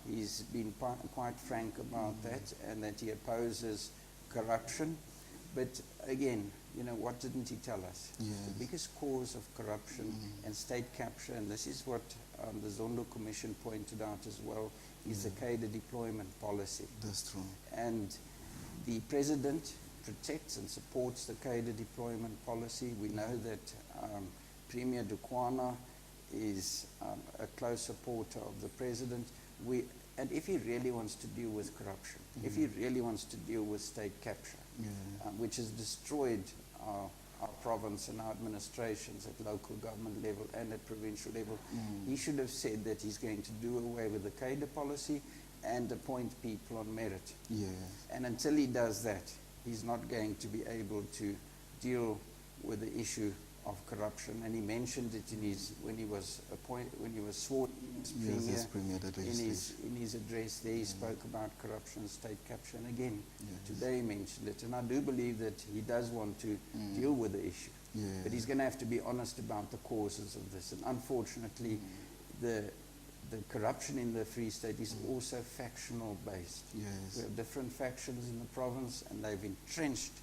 He's been quite frank about that, and that he opposes corruption. But again, what didn't he tell us? Yes. The biggest cause of corruption and state capture, and this is what the Zondo Commission pointed out as well, is the cadre deployment policy. That's true. And the president protects and supports the cadre deployment policy. We know that Premier Dukwana is a close supporter of the president. And if he really wants to deal with corruption, if he really wants to deal with state capture, which has destroyed our province and our administrations at local government level and at provincial level, he should have said that he's going to do away with the cadre policy and appoint people on merit. And until he does that, he's not going to be able to deal with the issue of corruption. And he mentioned it when he was sworn as premier, in his address there. He spoke about corruption and state capture, and again today he mentioned it. And I do believe that he does want to deal with the issue, but he's going to have to be honest about the causes of this. And unfortunately, the corruption in the Free State is also factional based. We have different factions in the province, and they've entrenched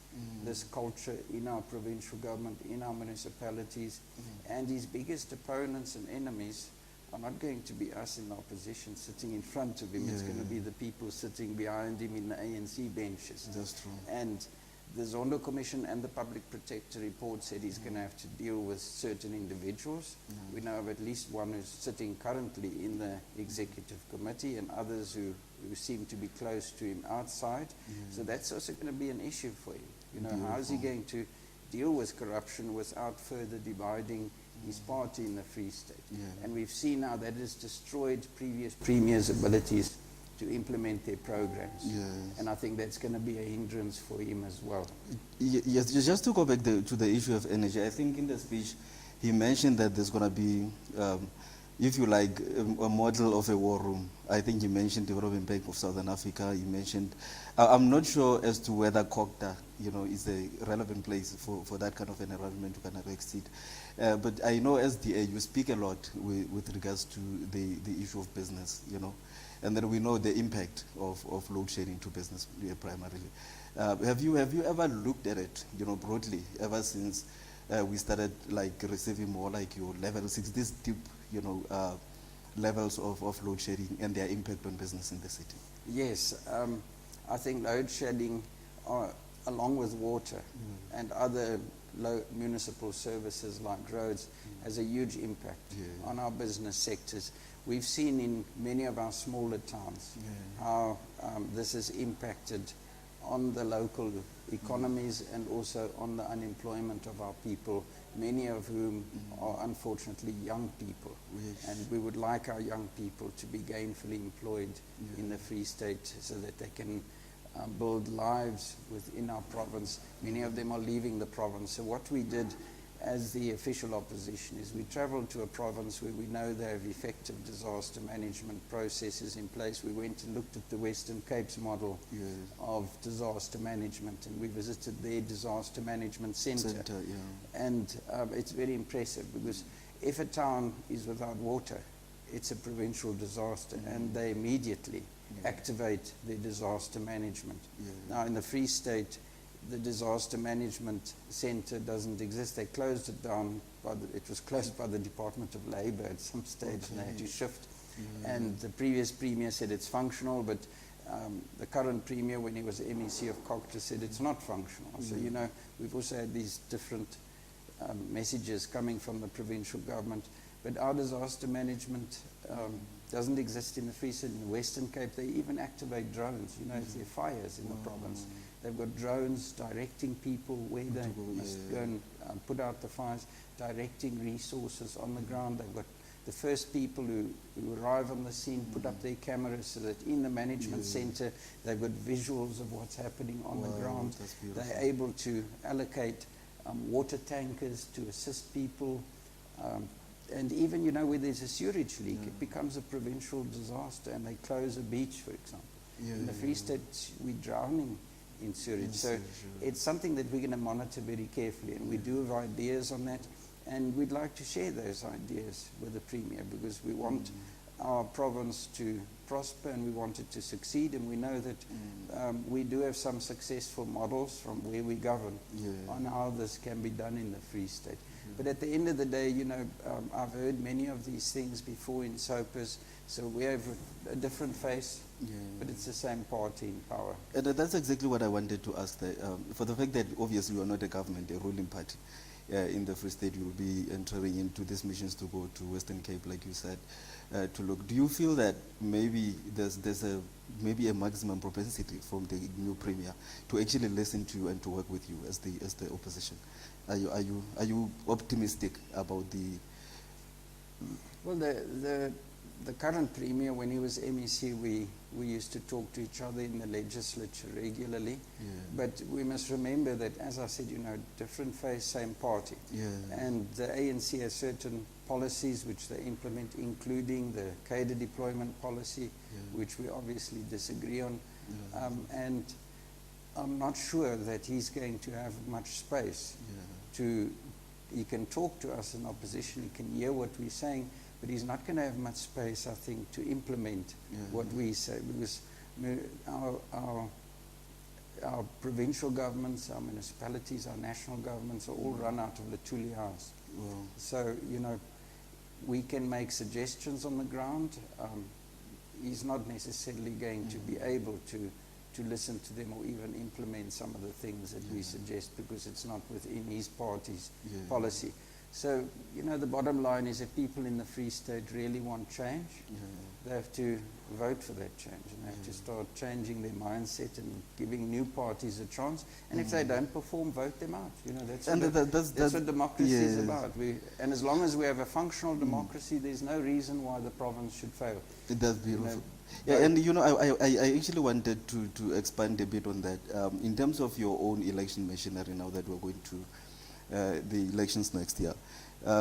this culture in our provincial government, in our municipalities, and his biggest opponents and enemies are not going to be us in the opposition sitting in front of him. It's going to be the people sitting behind him in the ANC benches. That's true. And the Zondo Commission and the Public Protector report said he's going to have to deal with certain individuals. We know of at least one who's sitting currently in the executive committee, and others who seem to be close to him outside. So that's also going to be an issue for him. How is he going to deal with corruption without further dividing his party in the Free State? And we've seen how that has destroyed previous premiers' abilities to implement their programs. And I think that's going to be a hindrance for him as well. Yes, just to go back to the issue of energy, I think in the speech he mentioned that there's going to be, if you like, a model of a war room. I think he mentioned the Development Bank of Southern Africa. He mentioned, I'm not sure as to whether COGTA, is a relevant place for that kind of an arrangement to kind of exceed. But I know SDA, you speak a lot with regards to the issue of business, and then we know the impact of load shedding to business primarily. Have you ever looked at it, broadly, ever since we started receiving more your level 6, these deep, levels of load shedding and their impact on business in the city? Yes, I think load shedding, along with water and other municipal services like roads, has a huge impact on our business sectors. We've seen in many of our smaller towns how this has impacted on the local economies and also on the unemployment of our people, many of whom are unfortunately young people. And we would like our young people to be gainfully employed in the Free State so that they can build lives within our province. Many of them are leaving the province. So what we did as the official opposition is we traveled to a province where we know they have effective disaster management processes in place. We went and looked at the Western Cape's model of disaster management, and we visited their disaster management center. And it's very impressive, because if a town is without water, it's a provincial disaster, and they immediately activate their disaster management. Now in the Free State, the disaster management center doesn't exist. They closed it down. It was closed by the Department of Labor at some stage, and they had to shift. And the previous premier said it's functional, but the current premier, when he was MEC of COGTA, said it's not functional. So we've also had these different messages coming from the provincial government. But our disaster management doesn't exist in the Free State. In the Western Cape, they even activate drones. If there are fires in the province, they've got drones directing people where they must go and put out the fires, directing resources on the ground. They've got the first people who arrive on the scene put up their cameras so that in the management center they've got visuals of what's happening on the ground. They're able to allocate water tankers to assist people. And even, where there's a sewage leak, it becomes a provincial disaster, and they close a beach, for example. In the Free State, we're drowning in sewage. So it's something that we're going to monitor very carefully, and we do have ideas on that, and we'd like to share those ideas with the Premier, because we want our province to prosper and we want it to succeed, and we know that we do have some successful models from where we govern on how this can be done in the Free State. But at the end of the day, you know, I've heard many of these things before in SOPAs, so we have a different face, but it's the same party in power. And that's exactly what I wanted to ask. For the fact that obviously you are not a government, a ruling party in the Free State, you will be entering into these missions to go to Western Cape, like you said, to look. Do you feel that maybe there's maybe a maximum propensity from the new premier to actually listen to you and to work with you as the opposition? Are you optimistic about the? Well, the current premier, when he was MEC, we used to talk to each other in the legislature regularly. But we must remember that, as I said, you know, different face, same party. And the ANC has certain policies which they implement, including the cadre deployment policy, which we obviously disagree on. And I'm not sure that he's going to have much space he can talk to us in opposition, he can hear what we're saying, but he's not going to have much space, I think, to implement what we say, because our provincial governments, our municipalities, our national governments are all run out of the Tuli House. So, you know, we can make suggestions on the ground. He's not necessarily going to be able to listen to them or even implement some of the things that we suggest, because it's not within his party's policy. So, you know, the bottom line is that people in the Free State really want change. They have to vote for that change, and they have to start changing their mindset and giving new parties a chance. And if they don't perform, vote them out. You know, that's what democracy is about. And as long as we have a functional democracy, there's no reason why the province should fail. That's beautiful. You know, and you know, I actually wanted to expand a bit on that. In terms of your own election machinery, now that we're going to the elections next year,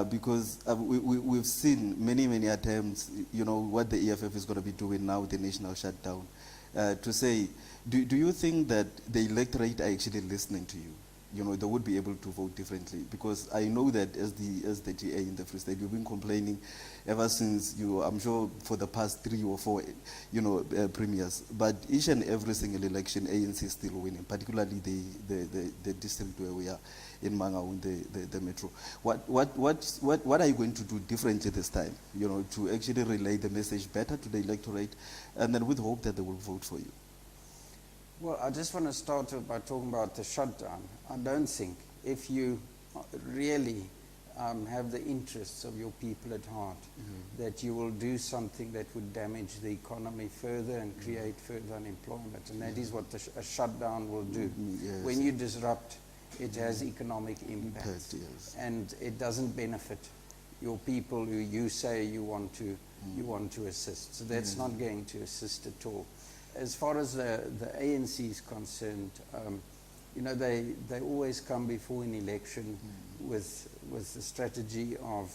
because we've seen many attempts, you know, what the EFF is going to be doing now, the national shutdown, to say, do you think that the electorate are actually listening to you? You know, they would be able to vote differently, because I know that as the TA in the Free State, you've been complaining ever since, I'm sure for the past 3 or 4, you know, premiers. But each and every single election, ANC is still winning, particularly the district where we are in Mangaung, the metro. What are you going to do differently this time, you know, to actually relay the message better to the electorate, and then with hope that they will vote for you? Well, I just want to start by talking about the shutdown. I don't think, if you really have the interests of your people at heart, that you will do something that would damage the economy further and create further unemployment. And that is what a shutdown will do. When you disrupt, it has economic impact. And it doesn't benefit your people who you say you want to assist. So that's not going to assist at all. As far as the ANC is concerned, you know, they always come before an election with the strategy of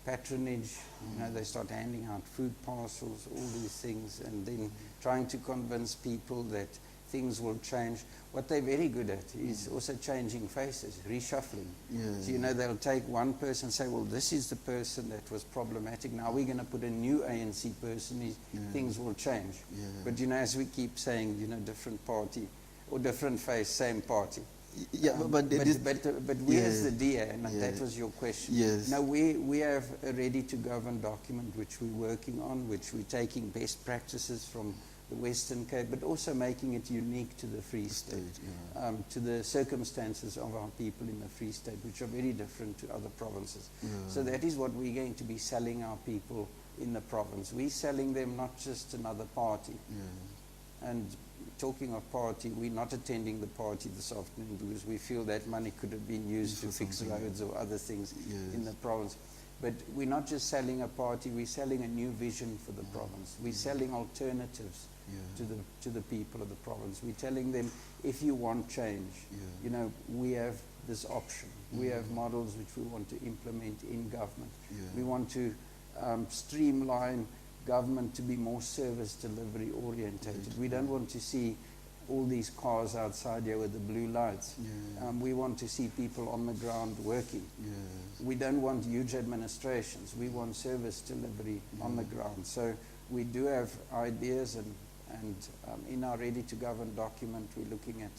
patronage. You know, they start handing out food parcels, all these things, and then trying to convince people that things will change. What they're very good at is also changing faces, reshuffling. So, you know, they'll take one person and say, well, this is the person that was problematic. Now we're going to put a new ANC person. Things will change. But, you know, as we keep saying, you know, different party or different face, same party. But we as the DA, and that was your question. Now we have a ready to govern document which we're working on, which we're taking best practices from the Western Cape, but also making it unique to the Free State, to the circumstances of our people in the Free State, which are very different to other provinces. So that is what we're going to be selling our people in the province. We're selling them not just another party. And talking of party, we're not attending the party this afternoon because we feel that money could have been used to fix roads or other things in the province. But we're not just selling a party, we're selling a new vision for the province. We're selling alternatives to the people of the province. We're telling them, if you want change, you know, we have this option. We have models which we want to implement in government. We want to streamline government to be more service delivery orientated. We don't want to see all these cars outside here with the blue lights. We want to see people on the ground working. We don't want huge administrations. We want service delivery on the ground. So we do have ideas, and in our Ready to Govern document, we're looking at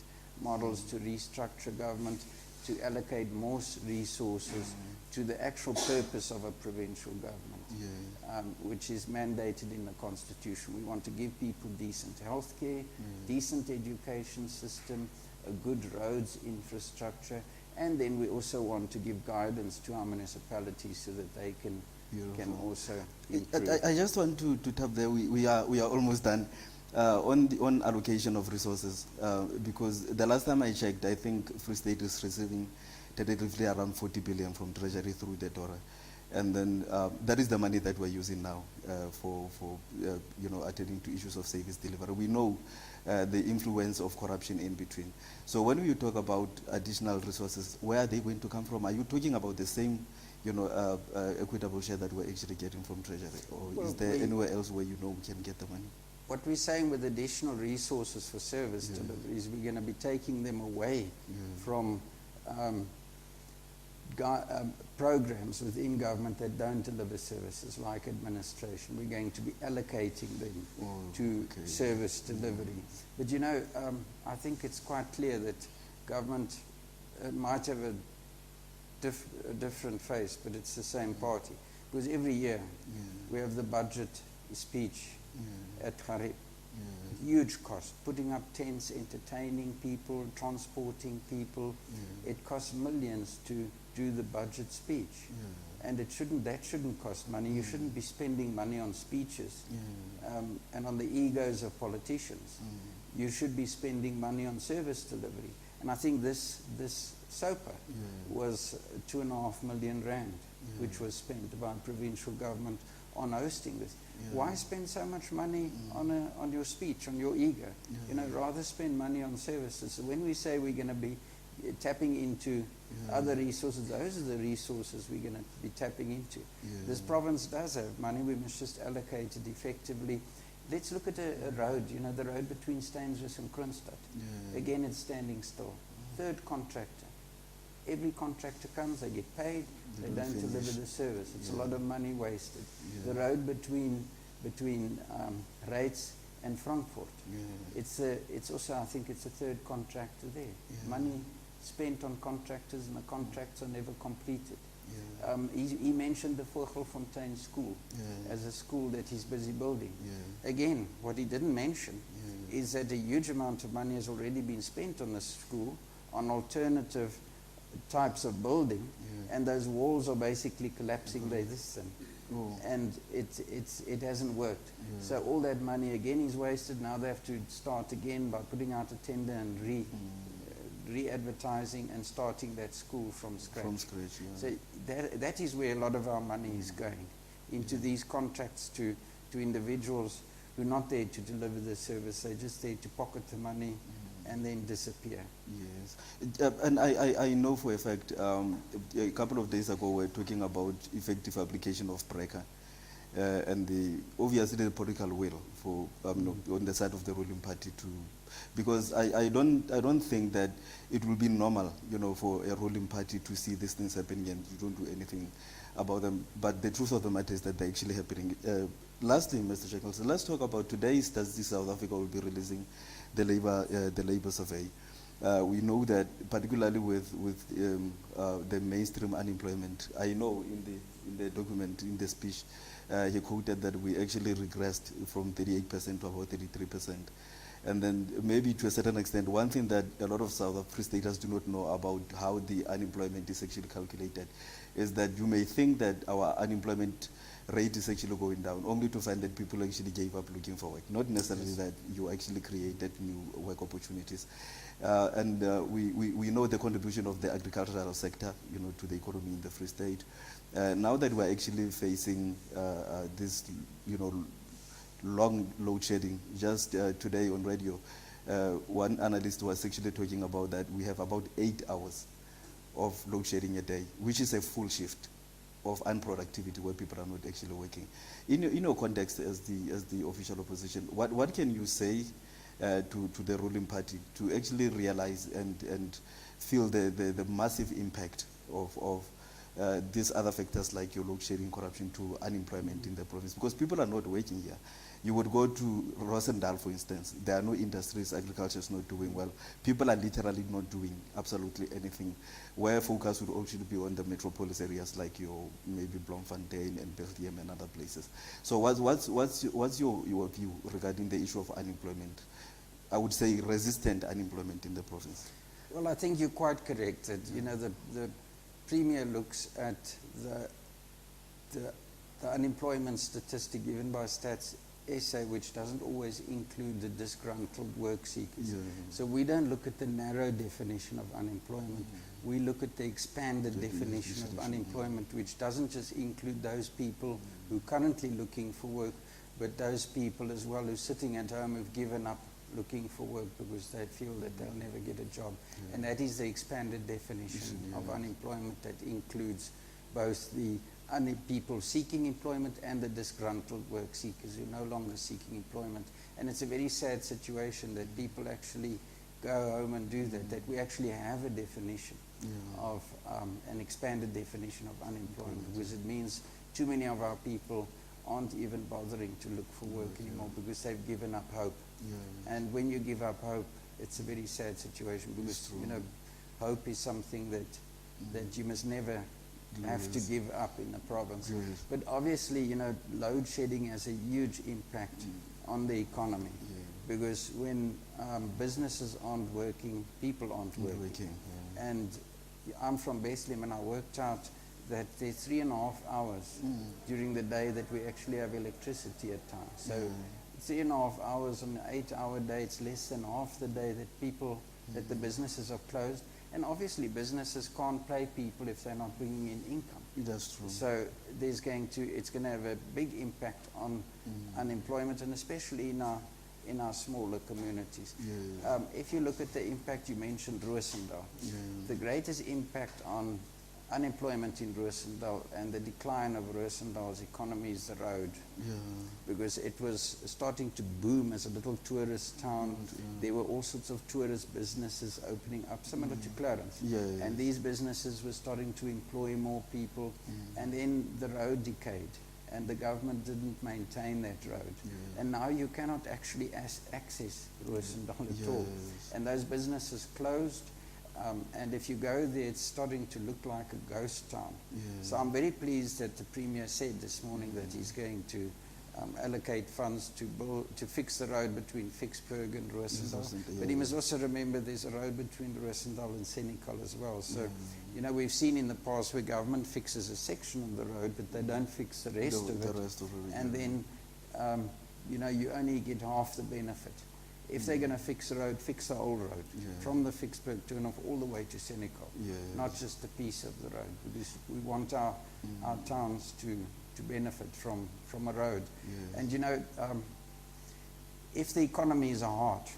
models to restructure government, to allocate more resources to the actual purpose of a provincial government, which is mandated in the Constitution. We want to give people decent health care, decent education system, a good roads infrastructure, and then we also want to give guidance to our municipalities so that they can also improve. I just want to tap there. We are almost done on allocation of resources, because the last time I checked, I think Free State is receiving tentatively around 40 billion from Treasury through the DORA, and then that is the money that we're using now for attending to issues of service delivery. We know the influence of corruption in between. So when you talk about additional resources, where are they going to come from? Are you talking about the same equitable share that we're actually getting from Treasury, or is there anywhere else where we can get the money? What we're saying with additional resources for service delivery is we're going to be taking them away from programs within government that don't deliver services like administration. We're going to be allocating them to service delivery. But I think it's quite clear that government might have a different face, but it's the same party. Because every year we have the budget speech at Garib. Huge cost, putting up tents, entertaining people, transporting people. It costs millions to do the budget speech, and that shouldn't cost money. You shouldn't be spending money on speeches and on the egos of politicians. You should be spending money on service delivery. And I think this SOPA was 2.5 million rand, which was spent by provincial government on hosting this. Why spend so much money on your speech, on your ego? Rather spend money on services. So when we say we're going to be tapping into other resources, those are the resources we're going to be tapping into. This province does have money. We must just allocate it effectively. Let's look at a road, the road between Stainsrus and Kroonstad. Again, it's standing still. Third contractor. Every contractor comes, they get paid, they don't deliver the service. It's a lot of money wasted. The road between Reitz and Frankfurt. It's also, I think it's a third contractor there. Money spent on contractors, and the contracts are never completed. He mentioned the Vogelfontein school as a school that he's busy building. Again, what he didn't mention is that a huge amount of money has already been spent on this school on alternative types of building, and those walls are basically collapsing like this, and it hasn't worked. So all that money again is wasted. Now they have to start again by putting out a tender and re-advertising and starting that school from scratch. So that is where a lot of our money is going, into these contracts to individuals who are not there to deliver the service. They're just there to pocket the money and then disappear. Yes. And I know for a fact, a couple of days ago we were talking about effective application of BRECA, and obviously the political will for on the side of the ruling party to, because I don't think that it will be normal, for a ruling party to see these things happening and you don't do anything about them. But the truth of the matter is that they're actually happening. Lastly, Mr. Shackleton, let's talk about today's Statistics South Africa will be releasing the labor survey. We know that particularly with the mainstream unemployment, I know in the document, in the speech, he quoted that we actually regressed from 38% to about 33%. And then maybe to a certain extent, one thing that a lot of South Free Staters do not know about how the unemployment is actually calculated is that you may think that our unemployment rate is actually going down, only to find that people actually gave up looking for work, not necessarily that you actually created new work opportunities. And we know the contribution of the agricultural sector, to the economy in the Free State. Now that we're actually facing this, long load shedding, just today on radio, one analyst was actually talking about that we have about 8 hours of load shedding a day, which is a full shift of unproductivity where people are not actually working. In your context as the official opposition, what can you say to the ruling party to actually realize and feel the massive impact of these other factors like your load shedding, corruption to unemployment in the province, because people are not working here. You would go to Rosendal, for instance, there are no industries, agriculture is not doing well. People are literally not doing absolutely anything, where focus would actually be on the metropolis areas like your maybe Bloemfontein and Bethlehem and other places. So what's your view regarding the issue of unemployment? I would say resistant unemployment in the province. Well, I think you're quite correct that, you know, the Premier looks at the unemployment statistic given by Stats SA, which doesn't always include the disgruntled work seekers. Yeah. So we don't look at the narrow definition of unemployment. We look at the expanded definition of unemployment, which doesn't just include those people who are currently looking for work, but those people as well who are sitting at home who've given up looking for work because they feel that they'll never get a job. And that is the expanded definition of unemployment that includes both the people seeking employment and the disgruntled work seekers who are no longer seeking employment. And it's a very sad situation that people actually go home and do that, that we actually have a definition of an expanded definition of unemployment, because it means too many of our people aren't even bothering to look for work anymore because they've given up hope. And when you give up hope, it's a very sad situation, because you know, hope is something that you must never have to give up in the province. But obviously, you know, load shedding has a huge impact on the economy, because when businesses aren't working, people aren't working. And I'm from Bethlehem, and I worked out that there's 3.5 hours during the day that we actually have electricity at times. So 3.5 hours on an 8-hour day, it's less than half the day that the businesses are closed. And obviously businesses can't pay people if they're not bringing in income. That's true. So it's going to have a big impact on unemployment, and especially in our smaller communities. If you look at the impact, you mentioned Roosendaal. The greatest impact on unemployment in Roosendaal and the decline of Roosendaal's economy is the road. Because it was starting to boom as a little tourist town. There were all sorts of tourist businesses opening up, similar to Clarence. And these businesses were starting to employ more people. And then the road decayed, and the government didn't maintain that road. And now you cannot actually access Roosendaal at all. And those businesses closed. And if you go there, it's starting to look like a ghost town. So I'm very pleased that the Premier said this morning that he's going to allocate funds to fix the road between Vicksburg and Roosendaal. But he must also remember there's a road between Roosendaal and Senekal as well. So, you know, we've seen in the past where government fixes a section of the road, but they don't fix the rest of it. And then, you know, you only get half the benefit. If they're going to fix the road, fix the whole road, from the Vicksburg turnoff all the way to Senekal, not just a piece of the road, because we want our towns to benefit from a road. And you know, if the economy is a heart,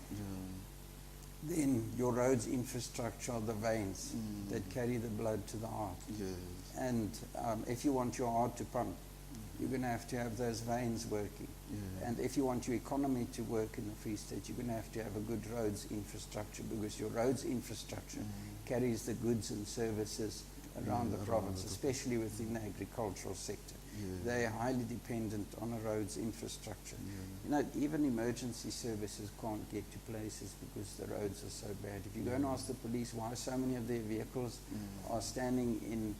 then your roads infrastructure are the veins that carry the blood to the heart. And if you want your heart to pump, you're going to have those veins working. And if you want your economy to work in the Free State, you're going to have a good roads infrastructure, because your roads infrastructure carries the goods and services around the province, especially within the agricultural sector. They are highly dependent on a roads infrastructure. You know, even emergency services can't get to places because the roads are so bad. If you go and ask the police why so many of their vehicles are standing in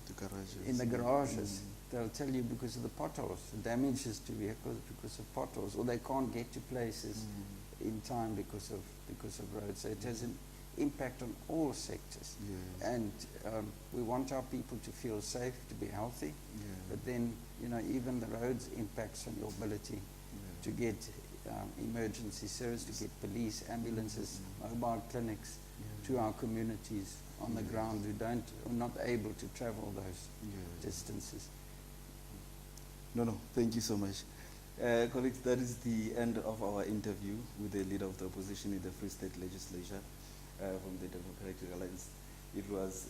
the garages, they'll tell you because of the potholes, the damages to vehicles because of potholes, or they can't get to places in time because of roads. So it has an impact on all sectors. And we want our people to feel safe, to be healthy, but then, you know, even the roads impacts on your ability to get emergency service, to get police, ambulances, mobile clinics to our communities on the ground who are not able to travel those distances. No, thank you so much. Colleagues, that is the end of our interview with the Leader of the Opposition in the Free State Legislature from the Democratic Alliance. It was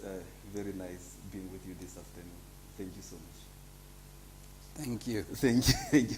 very nice being with you this afternoon. Thank you so much. Thank you. Thank you. Thank you.